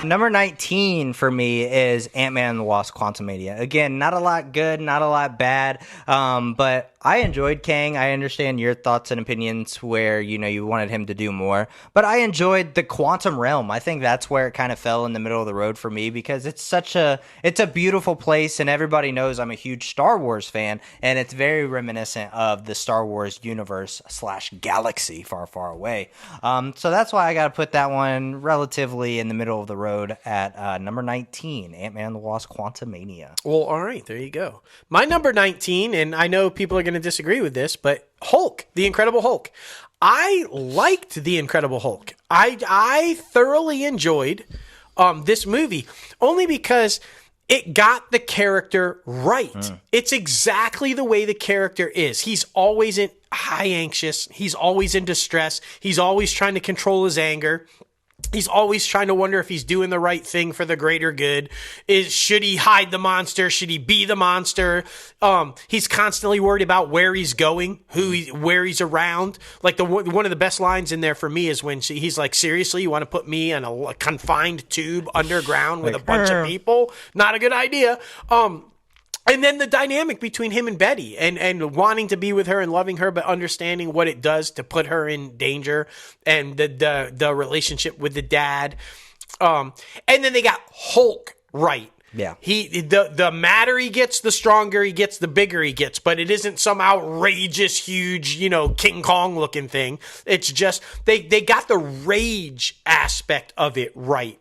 Number 19 for me is Ant-Man and the Wasp: Quantumania. Again, not a lot good, not a lot bad, but I enjoyed Kang. I understand your thoughts and opinions where, you wanted him to do more, but I enjoyed the quantum realm. I think that's where it kind of fell in the middle of the road for me, because it's a beautiful place, and everybody knows I'm a huge Star Wars fan, and it's very reminiscent of the Star Wars universe / galaxy far, far away. So that's why I got to put that one relatively in the middle of the road at number 19, Ant-Man and the Wasp: Quantumania. Well, all right, there you go. My number 19, and I know people are going to disagree with this, but Hulk, the Incredible Hulk. I liked the Incredible Hulk. I thoroughly enjoyed this movie, only because it got the character right. It's exactly the way the character is. He's always high anxious. He's always in distress. He's always trying to control his anger. He's always trying to wonder if he's doing the right thing for the greater good. Should he hide the monster? Should he be the monster? He's constantly worried about where he's going, where he's around. Like one of the best lines in there for me is when he's like, "Seriously, you want to put me in a confined tube underground with a bunch of people? Not a good idea." And then the dynamic between him and Betty, and wanting to be with her and loving her, but understanding what it does to put her in danger, and the relationship with the dad. And then they got Hulk right. Yeah. The madder he gets, the stronger he gets, the bigger he gets, but it isn't some outrageous, huge, King Kong looking thing. It's just, they got the rage aspect of it right.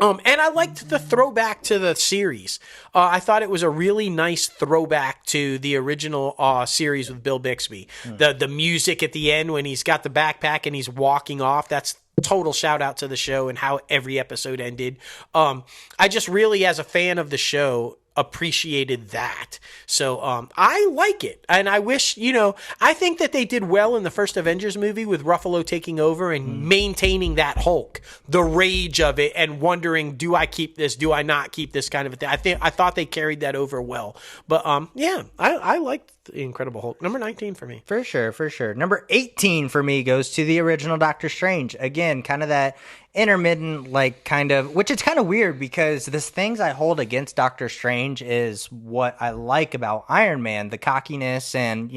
And I liked the throwback to the series. I thought it was a really nice throwback to the original series with Bill Bixby. The music at the end when he's got the backpack and he's walking off, that's total shout out to the show and how every episode ended. I just really, as a fan of the show, appreciated that. So I like it, and I wish, I think that they did well in the first Avengers movie with Ruffalo taking over and maintaining that Hulk, the rage of it, and wondering, do I keep this, do I not keep this kind of a thing. I thought they carried that over well, but I liked the Incredible Hulk. Number 19 for me. For sure. Number 18 for me goes to the original Doctor Strange. Again, kind of that intermittent, which is kind of weird, because the things I hold against Doctor Strange is what I like about Iron Man, the cockiness and,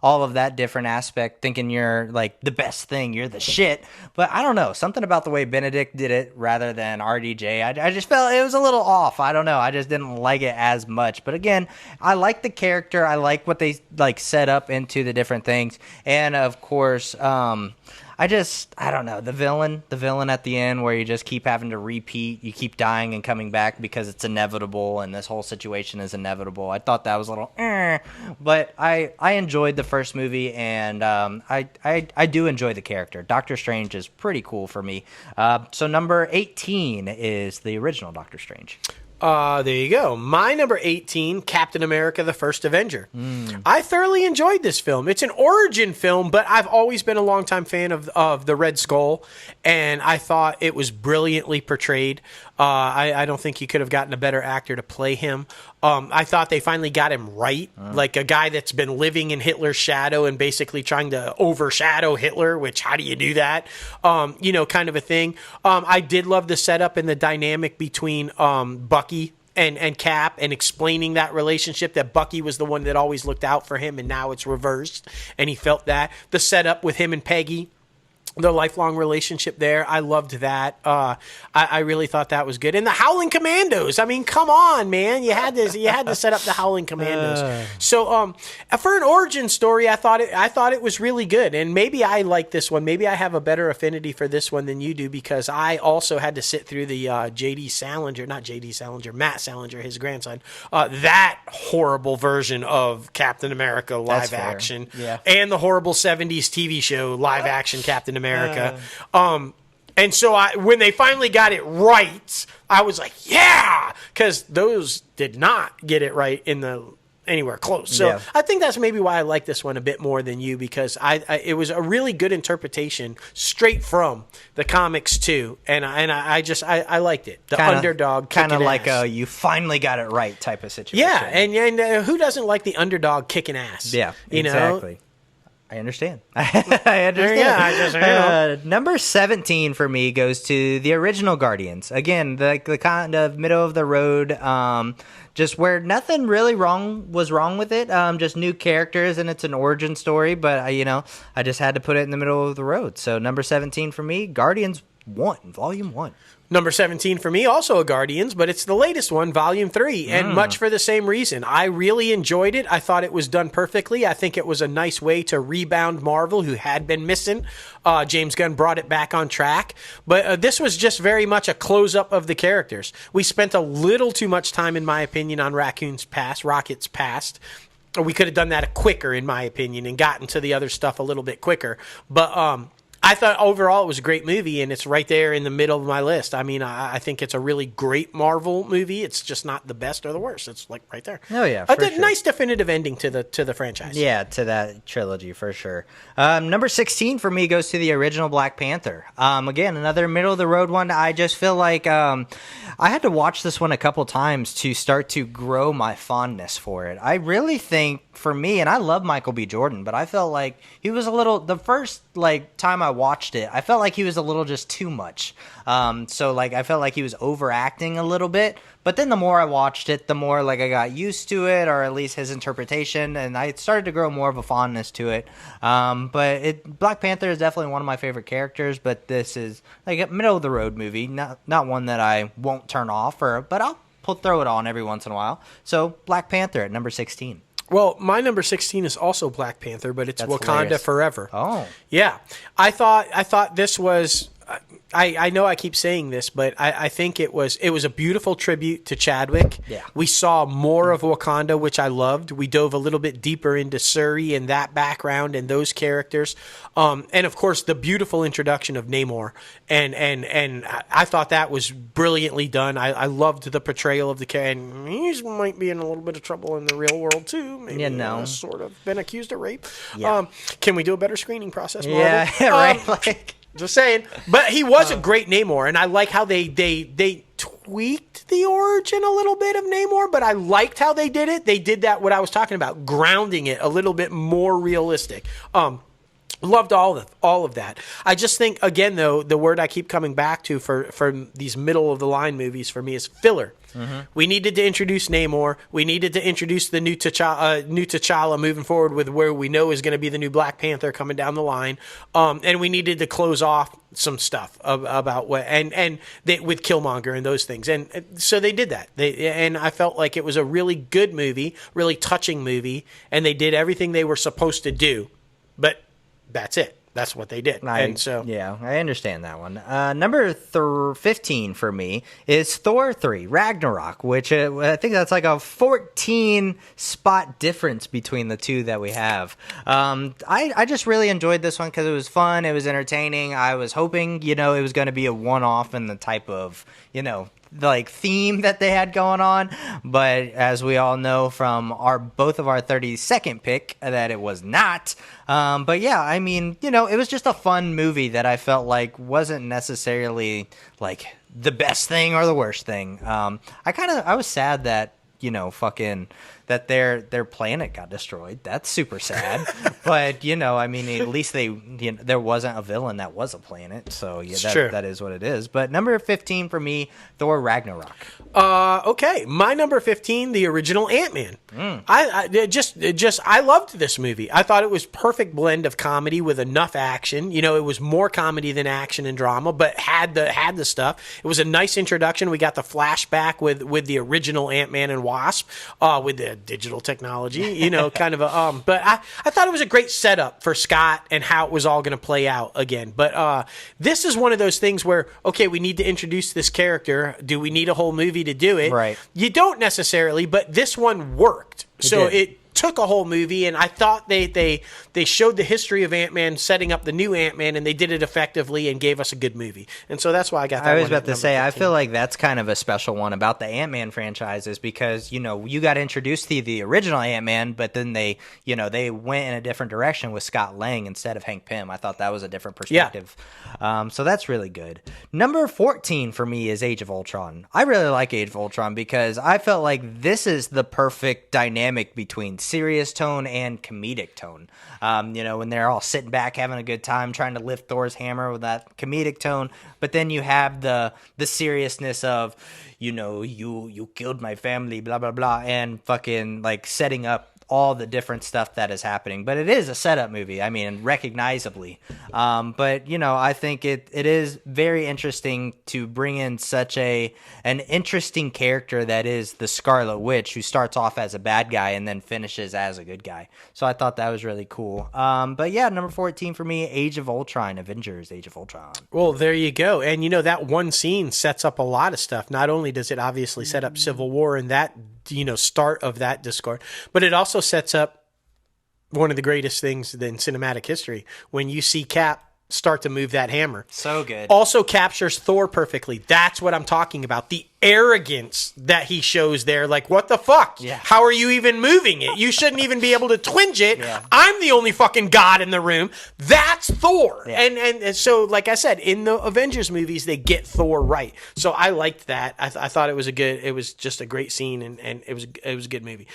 all of that different aspect, thinking you're like the best thing, you're the shit. But I don't know, something about the way Benedict did it rather than RDJ, I just felt it was a little off. I don't know, I just didn't like it as much. But again, I like the character, I like what they set up into the different things, and of course, I don't know, the villain at the end, where you just keep having to repeat, you keep dying and coming back because it's inevitable, and this whole situation is inevitable. I thought that was a little, but I enjoyed the first movie, and I do enjoy the character. Doctor Strange is pretty cool for me. So number 18 is the original Doctor Strange. There you go. My number 18, Captain America, the First Avenger. I thoroughly enjoyed this film. It's an origin film, but I've always been a longtime fan of the Red Skull, and I thought it was brilliantly portrayed. I don't think you could have gotten a better actor to play him. I thought they finally got him right, like a guy that's been living in Hitler's shadow and basically trying to overshadow Hitler, which, how do you do that? Kind of a thing. I did love the setup and the dynamic between Bucky and Cap, and explaining that relationship, that Bucky was the one that always looked out for him, and now it's reversed, and he felt that. The setup with him and Peggy, the lifelong relationship there, I loved that. I really thought that was good. And the Howling Commandos. I mean, come on, man! You had to set up the Howling Commandos. So, for an origin story, I thought it was really good. And maybe I like this one. Maybe I have a better affinity for this one than you do, because I also had to sit through the Matt Salinger, his grandson, that horrible version of Captain America live action, and the horrible '70s TV show live action Captain America. And so when they finally got it right, I was like, yeah, because those did not get it right in the anywhere close. So Yeah. I think that's maybe why I like this one a bit more than you, because it was a really good interpretation straight from the comics too, and I liked it. The underdog, kind of kicking like ass. a you finally got it right type of situation. Yeah, and who doesn't like the underdog kicking ass? Yeah, you know? exactly. I understand. I understand. Yeah, number 17 for me goes to the original Guardians. Again, the kind of middle of the road, just where nothing really was wrong with it. Just new characters, and it's an origin story. But I just had to put it in the middle of the road. So number 17 for me, Guardians 1, Volume 1. Number 17 for me, also a Guardians, but it's the latest one, Volume 3, and much for the same reason. I really enjoyed it. I thought it was done perfectly. I think it was a nice way to rebound Marvel, who had been missing. James Gunn brought it back on track, but this was just very much a close-up of the characters. We spent a little too much time, in my opinion, on Rocket's past. We could have done that quicker, in my opinion, and gotten to the other stuff a little bit quicker, but I thought overall it was a great movie, and it's right there in the middle of my list. I mean, I think it's a really great Marvel movie. It's just not the best or the worst. It's like right there. Oh yeah, a nice definitive ending to the franchise. Yeah, to that trilogy for sure. Number 16 for me goes to the original Black Panther. Again, another middle of the road one. I just feel like I had to watch this one a couple times to start to grow my fondness for it. I really think for me, and I love Michael B. Jordan, but I felt like he was a little, the first time I watched it, I felt like he was a little just too much. So I felt like he was overacting a little bit. But then the more I watched it, the more I got used to it, or at least his interpretation, and I started to grow more of a fondness to it. But Black Panther is definitely one of my favorite characters, but this is a middle of the road movie, not one that I won't turn off, but I'll throw it on every once in a while. So Black Panther at number 16. Well, my number 16 is also Black Panther, but it's That's Wakanda hilarious. Forever. Oh. Yeah. I thought this was... I know I keep saying this, but I think it was a beautiful tribute to Chadwick. Yeah. We saw more of Wakanda, which I loved. We dove a little bit deeper into Shuri and that background and those characters. And of course the beautiful introduction of Namor. And I thought that was brilliantly done. I loved the portrayal of the character. And he might be in a little bit of trouble in the real world too. Maybe sort of been accused of rape. Yeah. Can we do a better screening process, Marvel? Yeah, right. Just saying. But he was a great Namor, and I like how they tweaked the origin a little bit of Namor, but I liked how they did it. They did that, what I was talking about, grounding it a little bit more realistic. Loved all of that. I just think, again, though, the word I keep coming back to for these middle-of-the-line movies for me is filler. Mm-hmm. We needed to introduce Namor. We needed to introduce the new T'Challa moving forward with where we know is going to be the new Black Panther coming down the line. And we needed to close off some stuff about what and with Killmonger and those things. And so they did that. And I felt like it was a really good movie, really touching movie, and they did everything they were supposed to do. But that's it. That's what they did. Yeah, I understand that one. Number 15 for me is Thor 3, Ragnarok, which I think that's like a 14 spot difference between the two that we have. I just really enjoyed this one because it was fun. It was entertaining. I was hoping, it was going to be a one-off in the type of, theme that they had going on, but as we all know from both of our 32nd pick, that it was not. But yeah, I mean, it was just a fun movie that I felt like wasn't necessarily like the best thing or the worst thing. I was sad that that their planet got destroyed. That's super sad. But I mean, at least there wasn't a villain that was a planet. So yeah, that is what it is. But number 15 for me, Thor Ragnarok. Okay, my number 15, the original Ant-Man. I loved this movie. I thought it was perfect blend of comedy with enough action. It was more comedy than action and drama, but had the stuff. It was a nice introduction. We got the flashback with the original Ant-Man and Wasp, with the digital technology, kind of a, but I thought it was a great setup for Scott and how it was all going to play out again. But this is one of those things where, okay, we need to introduce this character. Do we need a whole movie to do it? Right. You don't necessarily, but this one worked. So took a whole movie, and I thought they showed the history of Ant-Man, setting up the new Ant-Man, and they did it effectively and gave us a good movie. And so that's why I got that. I was one about to say, 15. I feel like that's kind of a special one about the Ant-Man franchises because, you got introduced to the original Ant-Man, but then they went in a different direction with Scott Lang instead of Hank Pym. I thought that was a different perspective. Yeah. So that's really good. Number 14 for me is Age of Ultron. I really like Age of Ultron because I felt like this is the perfect dynamic between serious tone and comedic tone. When they're all sitting back having a good time trying to lift Thor's hammer with that comedic tone, but then you have the seriousness of, you killed my family, blah blah blah, and fucking like setting up all the different stuff that is happening. But it is a setup movie, I mean, recognizably. But I think it is very interesting to bring in such an interesting character that is the Scarlet Witch, who starts off as a bad guy and then finishes as a good guy. So I thought that was really cool. But yeah, number 14 for me, Age of Ultron, Avengers, Age of Ultron. Well, there you go. And that one scene sets up a lot of stuff. Not only does it obviously set up Civil War and that start of that discord, but it also sets up one of the greatest things in cinematic history when you see Cap start to move that hammer. So good. Also captures Thor perfectly. That's what I'm talking about. The arrogance that he shows there. Like, what the fuck? Yeah. How are you even moving it? You shouldn't even be able to twinge it. Yeah. I'm the only fucking god in the room. That's Thor. Yeah. And so, like I said, in the Avengers movies, they get Thor right. So I liked that. I thought it was just a great scene, and it was a good movie.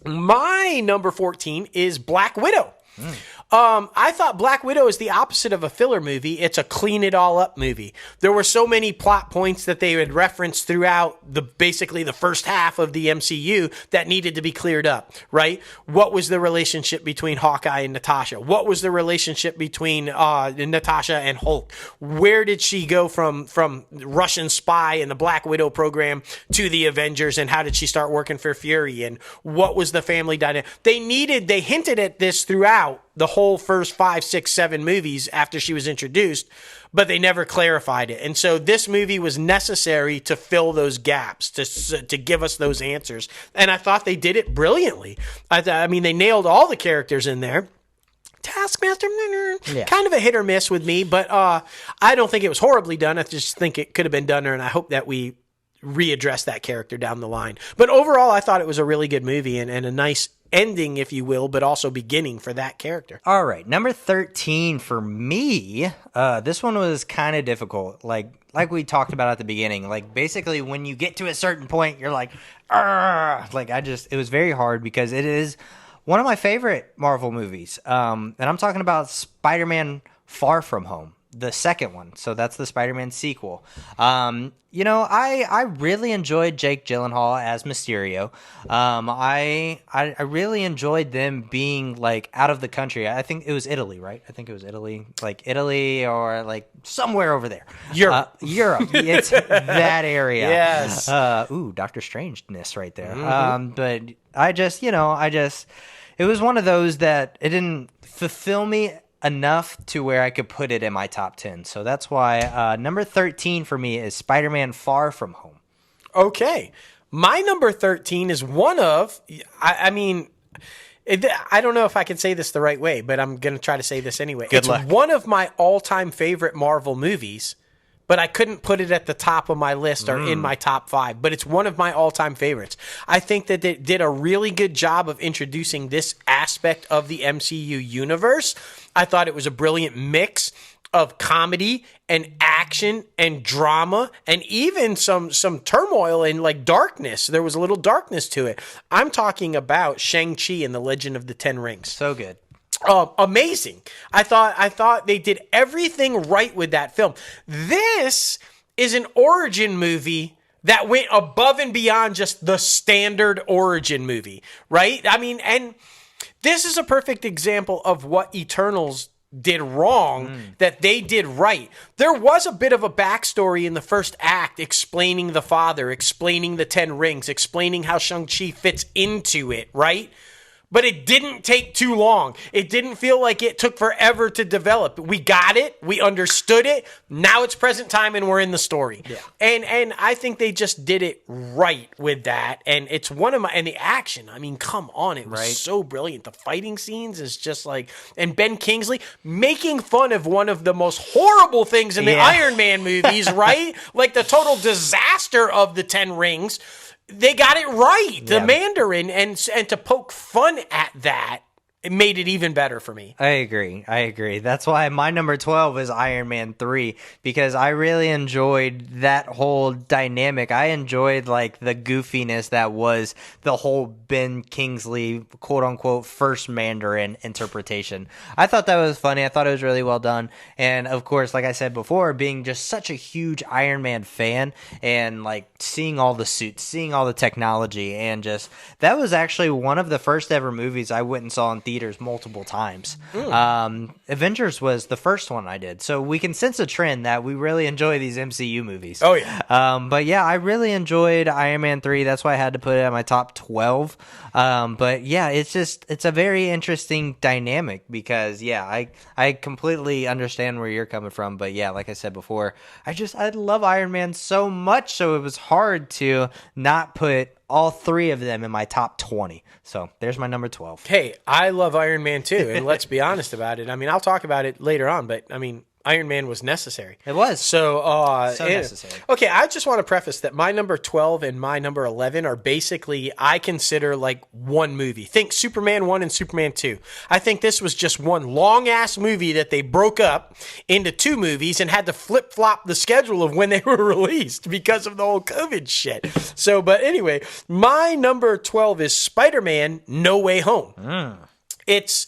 My number 14 is Black Widow. I thought Black Widow is the opposite of a filler movie. It's a clean it all up movie. There were so many plot points that they had referenced throughout basically the first half of the MCU that needed to be cleared up, right? What was the relationship between Hawkeye and Natasha? What was the relationship between Natasha and Hulk? Where did she go from Russian spy and the Black Widow program to the Avengers, and how did she start working for Fury, and what was the family dynamic? They hinted at this throughout the whole first 5, 6, 7 movies after she was introduced, but they never clarified it. And so this movie was necessary to fill those gaps, to give us those answers. And I thought they did it brilliantly. I mean, they nailed all the characters in there. Taskmaster, kind of a hit or miss with me, but I don't think it was horribly done. I just think it could have been done, and I hope that we readdress that character down the line. But overall, I thought it was a really good movie and a nice ending, if you will, but also beginning for that character. All right, number 13 for me, this one was kind of difficult. Like we talked about at the beginning, like basically when you get to a certain point, you're like, it was very hard because it is one of my favorite Marvel movies. And I'm talking about Spider-Man Far From Home, the second one. So that's the Spider-Man sequel. I really enjoyed Jake Gyllenhaal as Mysterio. I really enjoyed them being like out of the country. I think it was Italy, right? I think it was Italy, like Italy or like somewhere over there. Europe. It's that area. Yes. Doctor Strangeness right there. But it was one of those that it didn't fulfill me enough to where I could put it in my top 10. So that's why number 13 for me is Spider-Man Far From Home. Okay. My number 13 is one of, I don't know if I can say this the right way, but I'm going to try to say this anyway. Good luck. One of my all-time favorite Marvel movies, but I couldn't put it at the top of my list or in my top 5. But it's one of my all-time favorites. I think that they did a really good job of introducing this aspect of the MCU universe. I thought it was a brilliant mix of comedy and action and drama and even some turmoil and like darkness. There was a little darkness to it. I'm talking about Shang-Chi and the Legend of the Ten Rings. So good. Amazing. I thought they did everything right with that film. This is an origin movie that went above and beyond just the standard origin movie, right? I mean, and this is a perfect example of what Eternals did wrong that they did right. There was a bit of a backstory in the first act explaining the father, explaining the Ten Rings, explaining how Shang-Chi fits into it, right? but it didn't take too long. It didn't feel like it took forever to develop. We got it. We understood it. Now it's present time and we're in the story. Yeah. And I think they just did it right with that. And it's one of my, and the action, I mean, come on. It was so brilliant. The fighting scenes is just like, and Ben Kingsley making fun of one of the most horrible things in the Iron Man movies, right? Like the total disaster of the 10 Rings. They got it right. The Mandarin and to poke fun at that, it made it even better for me. I agree. That's why my number 12 is Iron Man 3, because I really enjoyed that whole dynamic. I enjoyed like the goofiness that was the whole Ben Kingsley quote unquote first Mandarin interpretation. I thought that was funny. I thought it was really well done. And of course, like I said before, being just such a huge Iron Man fan and like seeing all the suits, seeing all the technology, and just that was actually one of the first ever movies I went and saw in theaters multiple times. Avengers was the first one I did, so we can sense a trend that we really enjoy these MCU movies. Oh yeah. But yeah, I really enjoyed Iron Man 3. That's why I had to put it at my top 12. But yeah, it's a very interesting dynamic because I completely understand where you're coming from. But yeah, like I said before, I love Iron Man so much, so it was hard to not put all three of them in my top 20. So there's my number 12. Hey, I love Iron Man too, and let's be honest about it. I mean, I'll talk about it later on, but I mean, Iron Man was necessary. It was. So necessary. Okay, I just want to preface that my number 12 and my number 11 are basically, I consider like one movie. Think Superman 1 and Superman 2. I think this was just one long-ass movie that they broke up into two movies and had to flip-flop the schedule of when they were released because of the whole COVID shit. So, but anyway, my number 12 is Spider-Man No Way Home. It's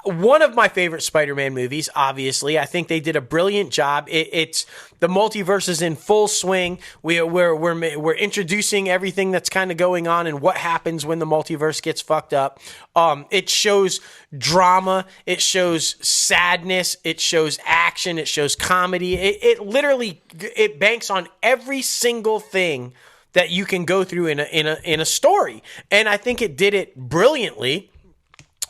one of my favorite Spider-Man movies, obviously. I think they did a brilliant job. It's the multiverse is in full swing. We're introducing everything that's kind of going on and what happens when the multiverse gets fucked up. It shows drama. It shows sadness. It shows action. It shows comedy. It literally banks on every single thing that you can go through in a story. And I think it did it brilliantly.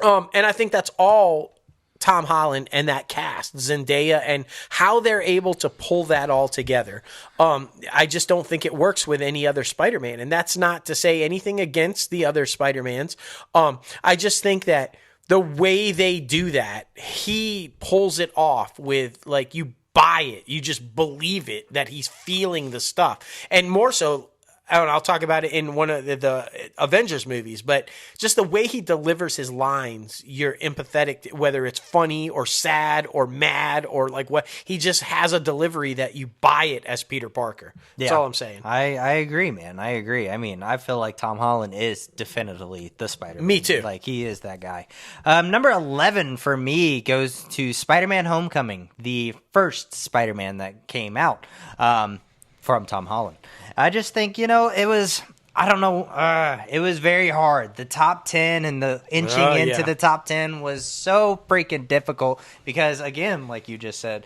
And I think that's all Tom Holland and that cast, Zendaya, and how they're able to pull that all together. I just don't think it works with any other Spider-Man. And that's not to say anything against the other Spider-Mans. I just think that the way they do that, he pulls it off with, like, you buy it. You just believe it, that he's feeling the stuff. And more so, I'll talk about it in one of the Avengers movies, but just the way he delivers his lines, you're empathetic, whether it's funny or sad or mad or like what. He just has a delivery that you buy it as Peter Parker. That's all I'm saying. I agree, man. I agree. I mean, I feel like Tom Holland is definitively the Spider-Man. Me too. Like, he is that guy. Number 11 for me goes to Spider-Man Homecoming, the first Spider-Man that came out from Tom Holland. I just think, it was, it was very hard. The top 10 and the inching into the top 10 was so freaking difficult because, again, like you just said,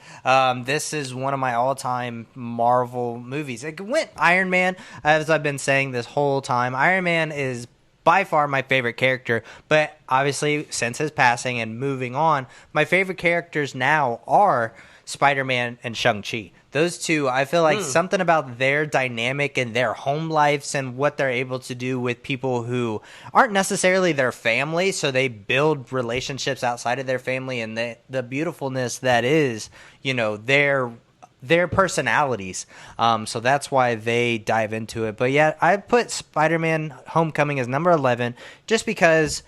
this is one of my all-time Marvel movies. It went Iron Man, as I've been saying this whole time. Iron Man is by far my favorite character, but obviously since his passing and moving on, my favorite characters now are Spider-Man and Shang-Chi. Those two, I feel like something about their dynamic and their home lives and what they're able to do with people who aren't necessarily their family, so they build relationships outside of their family, and the beautifulness that is, their personalities. So that's why they dive into it. But yeah, I put Spider-Man Homecoming as number 11 just because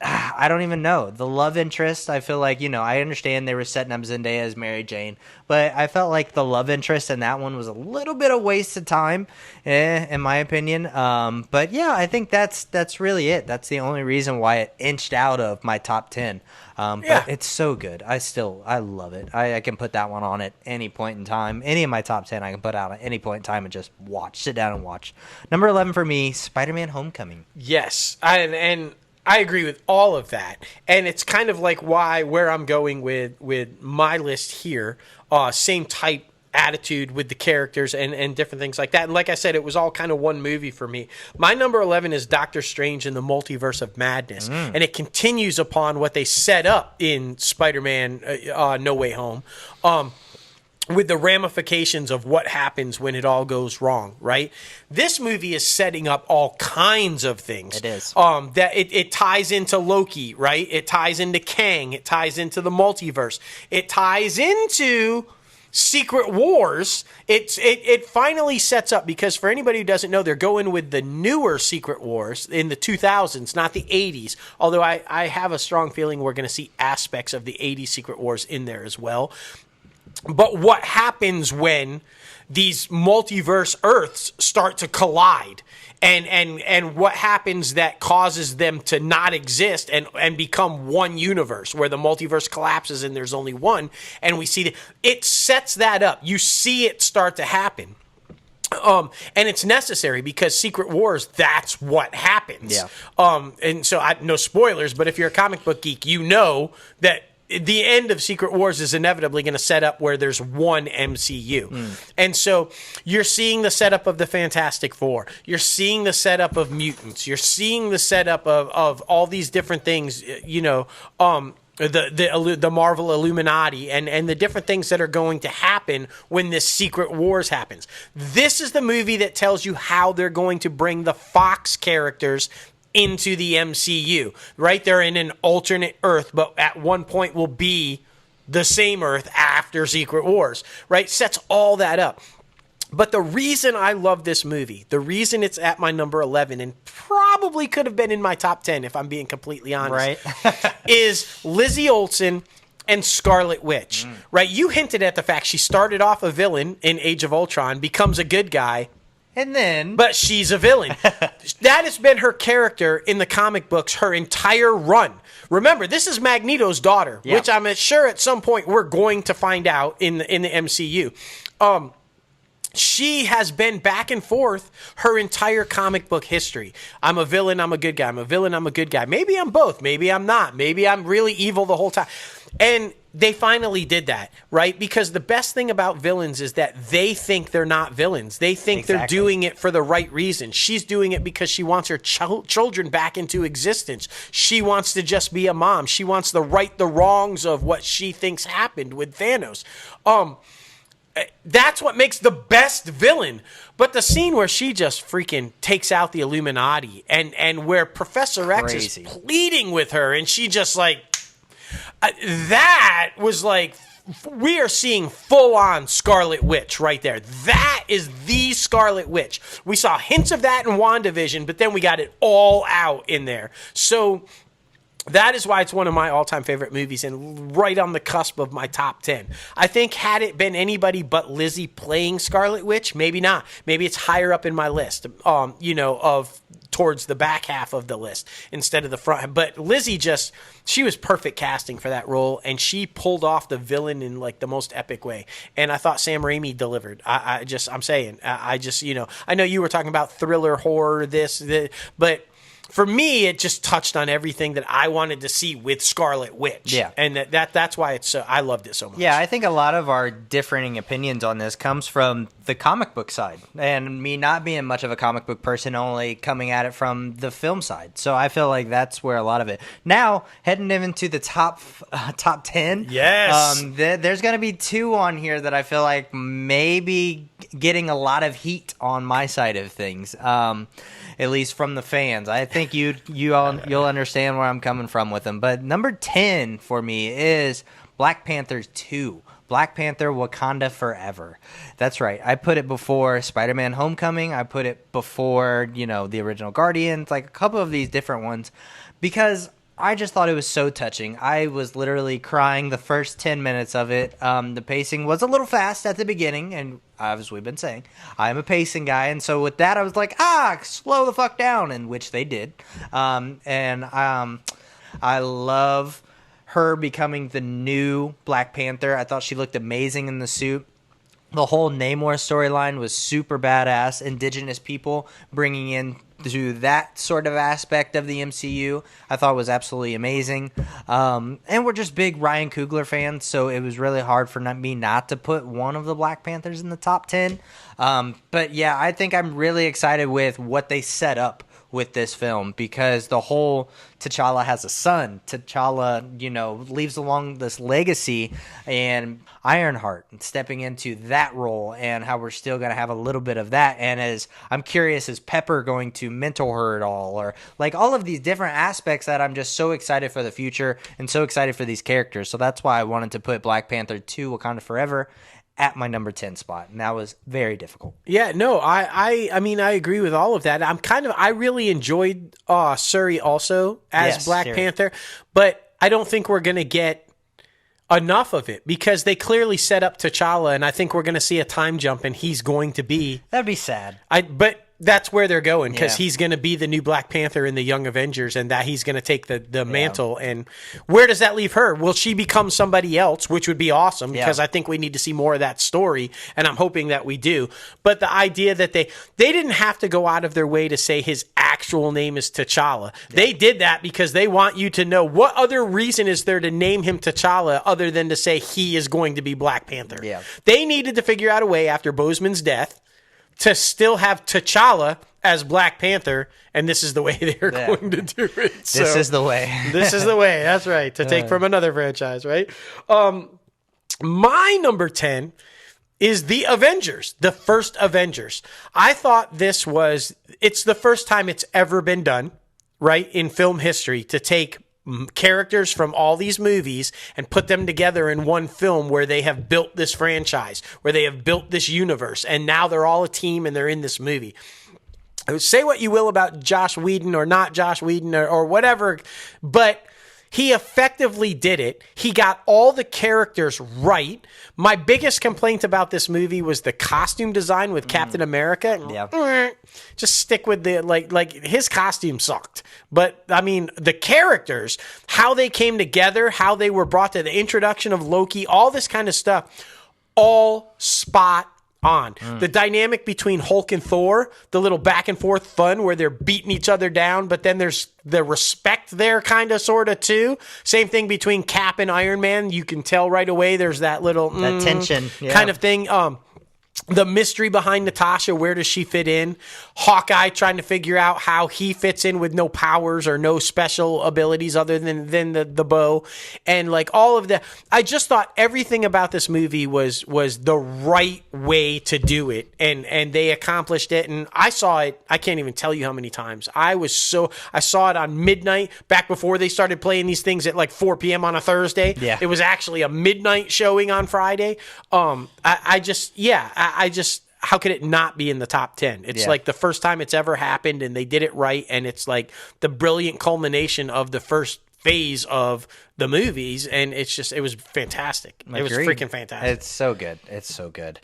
I don't even know. The love interest, I feel like, I understand they were setting up Zendaya as Mary Jane, but I felt like the love interest in that one was a little bit of waste of time, in my opinion. But yeah, I think that's really it. That's the only reason why it inched out of my top 10. But it's so good. I love it. I can put that one on at any point in time. Any of my top 10 I can put out at any point in time and just sit down and watch. Number 11 for me, Spider-Man Homecoming. Yes. And I agree with all of that, and it's kind of like where I'm going with my list here. Same type attitude with the characters and different things like that. And like I said, it was all kind of one movie for me. My number 11 is Doctor Strange in the Multiverse of Madness. And it continues upon what they set up in Spider-Man No Way Home. With the ramifications of what happens when it all goes wrong, right? This movie is setting up all kinds of things. It is. That it ties into Loki, right? It ties into Kang. It ties into the multiverse. It ties into Secret Wars. It finally sets up, because for anybody who doesn't know, they're going with the newer Secret Wars in the 2000s, not the 80s. Although I have a strong feeling we're going to see aspects of the 80s Secret Wars in there as well. But what happens when these multiverse Earths start to collide, and what happens that causes them to not exist and become one universe, where the multiverse collapses and there's only one, and we see that it sets that up. You see it start to happen. And it's necessary, because Secret Wars, that's what happens. Yeah. And so no spoilers, but if you're a comic book geek, you know that the end of Secret Wars is inevitably going to set up where there's one MCU. And so you're seeing the setup of the Fantastic Four. You're seeing the setup of mutants. You're seeing the setup of all these different things, the Marvel Illuminati and the different things that are going to happen when this Secret Wars happens. This is the movie that tells you how they're going to bring the Fox characters into the MCU, right? They're in an alternate Earth, but at one point will be the same Earth after Secret Wars, right? Sets all that up. But the reason I love this movie, the reason it's at my number 11, and probably could have been in my top 10 if I'm being completely honest, Right. is Lizzie Olsen and Scarlet Witch, right? You hinted at the fact she started off a villain in Age of Ultron, becomes a good guy, And then, but she's a villain. That has been her character in the comic books her entire run. Remember, this is Magneto's daughter, which I'm sure at some point we're going to find out in the MCU. She has been back and forth her entire comic book history. I'm a villain, I'm a good guy. I'm a villain, I'm a good guy. Maybe I'm both. Maybe I'm not. Maybe I'm really evil the whole time. And they finally did that, right? Because the best thing about villains is that they think they're not villains. They think they're doing it for the right reason. She's doing it because she wants her children back into existence. She wants to just be a mom. She wants to right the wrongs of what she thinks happened with Thanos. That's what makes the best villain. But the scene where she just freaking takes out the Illuminati and where Professor X is pleading with her and she just like, that was like, we are seeing full-on Scarlet Witch right there. That is the Scarlet Witch. We saw hints of that in WandaVision, but then we got it all out in there. So that is why it's one of my all-time favorite movies and right on the cusp of my top 10. I think had it been anybody but Lizzie playing Scarlet Witch, maybe not. Maybe it's higher up in my list, of towards the back half of the list instead of the front. But Lizzie she was perfect casting for that role, and she pulled off the villain in like the most epic way. And I thought Sam Raimi delivered. I know you were talking about thriller, horror, but for me, it just touched on everything that I wanted to see with Scarlet Witch. Yeah. And that's why I loved it so much. Yeah, I think a lot of our differing opinions on this comes from the comic book side. And me not being much of a comic book person, only coming at it from the film side. So I feel like that's where a lot of it. Now, heading into the top 10. Yes. There's going to be two on here that I feel like maybe getting a lot of heat on my side of things. At least from the fans. I think you'll understand where I'm coming from with them. But number 10 for me is Black Panther 2. Black Panther Wakanda Forever. That's right. I put it before Spider-Man Homecoming. I put it before, the original Guardians, like a couple of these different ones, because I just thought it was so touching. I was literally crying the first 10 minutes of it. The pacing was a little fast at the beginning, and as we've been saying, I'm a pacing guy, and so with that, I was like, slow the fuck down, and which they did. I love her becoming the new Black Panther. I thought she looked amazing in the suit. The whole Namor storyline was super badass. Indigenous people bringing in to that sort of aspect of the MCU, I thought was absolutely amazing. And we're just big Ryan Coogler fans, so it was really hard for me not to put one of the Black Panthers in the top 10. But yeah, I think I'm really excited with what they set up with this film, because the whole T'Challa has a son. T'Challa, leaves along this legacy, and Ironheart stepping into that role, and how we're still going to have a little bit of that. And I'm curious, is Pepper going to mentor her at all, or like all of these different aspects that I'm just so excited for the future and so excited for these characters. So that's why I wanted to put Black Panther 2: Wakanda Forever at my number 10 spot, and that was very difficult. Yeah, no, I mean, I agree with all of that. I really enjoyed Shuri also as Black Panther, but I don't think we're going to get enough of it, because they clearly set up T'Challa, and I think we're going to see a time jump, and he's going to be... That'd be sad. But that's where they're going, because he's going to be the new Black Panther in the Young Avengers, and that he's going to take the mantle. And where does that leave her? Will she become somebody else, which would be awesome, because I think we need to see more of that story, and I'm hoping that we do. But the idea that they didn't have to go out of their way to say his actual name is T'Challa. Yeah. They did that because they want you to know, what other reason is there to name him T'Challa other than to say he is going to be Black Panther? Yeah. They needed to figure out a way after Boseman's death to still have T'Challa as Black Panther, and this is the way they're going to do it. This is the way. This is the way. That's right. To take from another franchise, right? My number 10 is the Avengers, the first Avengers. I thought it's the first time it's ever been done, right, in film history, to take characters from all these movies and put them together in one film, where they have built this franchise, where they have built this universe, and now they're all a team and they're in this movie. Say what you will about Joss Whedon or not Joss Whedon or whatever, but he effectively did it. He got all the characters right. My biggest complaint about this movie was the costume design with Captain America. Yeah. Just stick with the, like his costume sucked. But, I mean, the characters, how they came together, how they were brought to the introduction of Loki, all this kind of stuff, all spot on. The dynamic between Hulk and Thor, the little back and forth fun where they're beating each other down, but then there's the respect there kind of sort of too. Same thing between Cap and Iron Man. You can tell right away there's that little that tension kind of thing. The mystery behind Natasha, where does she fit in? Hawkeye trying to figure out how he fits in with no powers or no special abilities other than the bow. And like all of that. I just thought everything about this movie was the right way to do it. And they accomplished it. And I saw it, I can't even tell you how many times. I saw it on midnight, back before they started playing these things at like 4 p.m. on a Thursday. Yeah. It was actually a midnight showing on Friday. I just, how could it not be in the top 10? It's like the first time it's ever happened, and they did it right, and it's like the brilliant culmination of the first phase of the movies, and it was fantastic. It was freaking fantastic. It's so good. It's so good.